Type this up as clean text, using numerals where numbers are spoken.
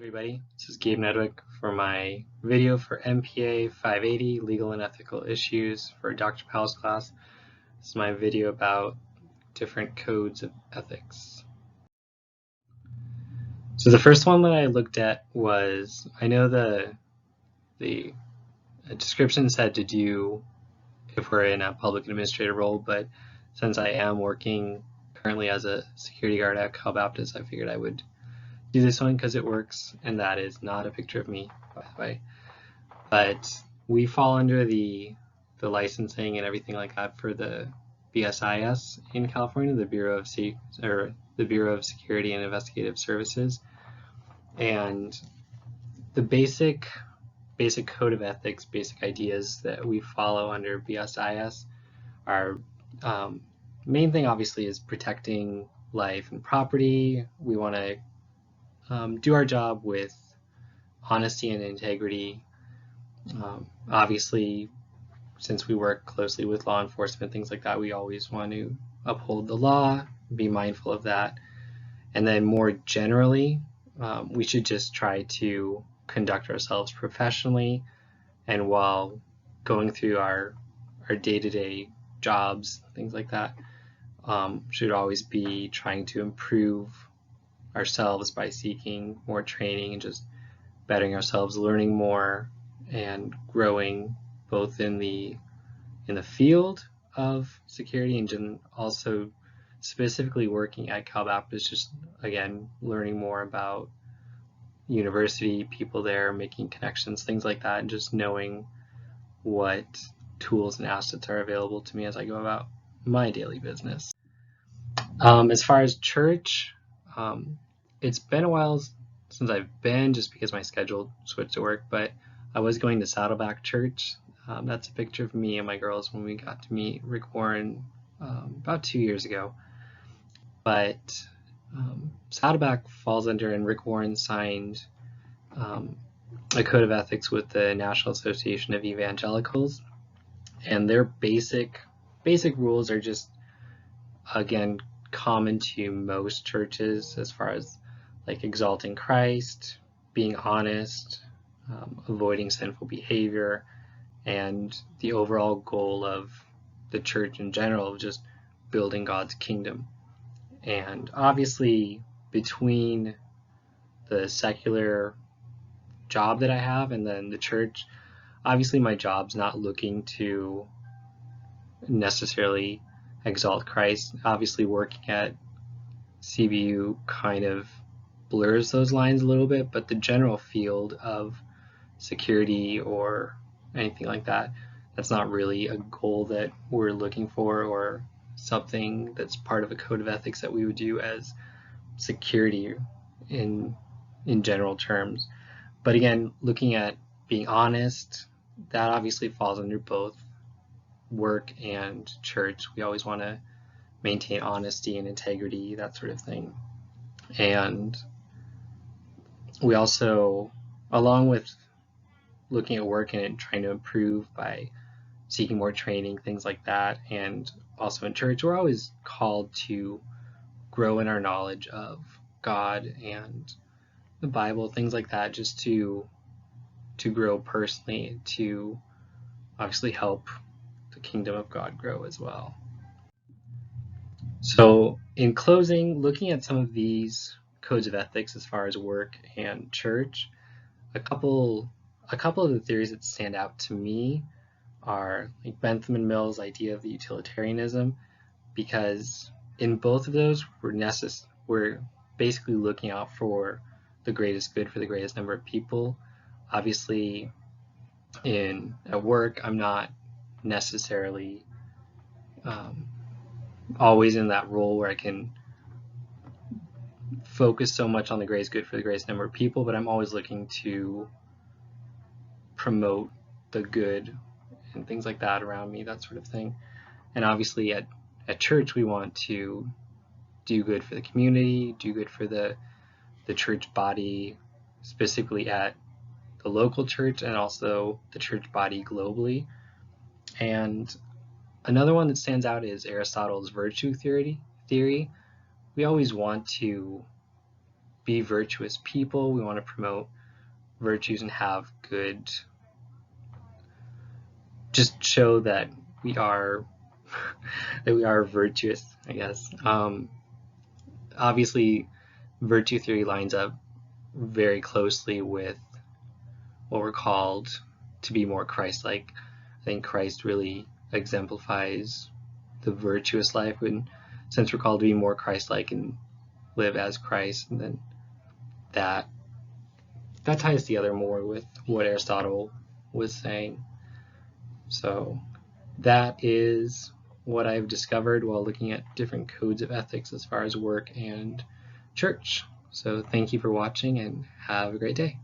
Everybody, this is Gabe Nedwick for my video for MPA 580 Legal and Ethical Issues for Dr. Powell's class. This is my video about different codes of ethics. So the first one that I looked at was, I know the description said to do if we're in a public administrative role, but since I am working currently as a security guard at Cal Baptist, I figured I would do this one because it works, and that is not a picture of me, by the way. But we fall under the licensing and everything like that for the BSIS in California, the Bureau of Security and Investigative Services, and the basic code of ethics, basic ideas that we follow under BSIS are main thing obviously is protecting life and property. We want to do our job with honesty and integrity. Obviously, since we work closely with law enforcement, things like that, we always want to uphold the law, be mindful of that. And then more generally, we should just try to conduct ourselves professionally, and while going through our day-to-day jobs, things like that, should always be trying to improve ourselves by seeking more training and just bettering ourselves, learning more and growing both in the field of security and also specifically working at Cal Baptist, just again learning more about university, people there, making connections, things like that, and just knowing what tools and assets are available to me as I go about my daily business. As far as church, it's been a while since I've been, just because my schedule switched to work, but I was going to Saddleback Church. That's a picture of me and my girls when we got to meet Rick Warren about 2 years ago. But Saddleback falls under, and Rick Warren signed a code of ethics with the National Association of Evangelicals, and their basic rules are just, again, common to most churches as far as like exalting Christ, being honest, avoiding sinful behavior, and the overall goal of the church in general of just building God's kingdom. And obviously, between the secular job that I have and then the church, obviously my job's not looking to necessarily exalt Christ. Obviously, working at CBU kind of blurs those lines a little bit, but the general field of security or anything like that, that's not really a goal that we're looking for or something that's part of a code of ethics that we would do as security in general terms. But again, looking at being honest, that obviously falls under both work and church. We always want to maintain honesty and integrity, that sort of thing. And we also, along with looking at work and trying to improve by seeking more training, things like that, and also in church, we're always called to grow in our knowledge of God and the Bible, things like that, just to grow personally, to obviously help the kingdom of God grow as well. So in closing, looking at some of these codes of ethics as far as work and church, a couple of the theories that stand out to me are like Bentham and Mill's idea of the utilitarianism, because in both of those we're basically looking out for the greatest good for the greatest number of people. Obviously, at work, I'm not necessarily always in that role where I can focus so much on the greatest good for the greatest number of people, but I'm always looking to promote the good and things like that around me, that sort of thing. And obviously at church, we want to do good for the community, do good for the church body, specifically at the local church and also the church body globally. And another one that stands out is Aristotle's virtue theory. We always want to be virtuous people. We want to promote virtues and have good, just show that we are virtuous, I guess. Obviously, virtue theory lines up very closely with what we're called to be more Christ-like. I think Christ really exemplifies the virtuous life, and since we're called to be more Christ-like and live as Christ, and then that ties together more with what Aristotle was saying. So that is what I've discovered while looking at different codes of ethics as far as work and church. So thank you for watching and have a great day.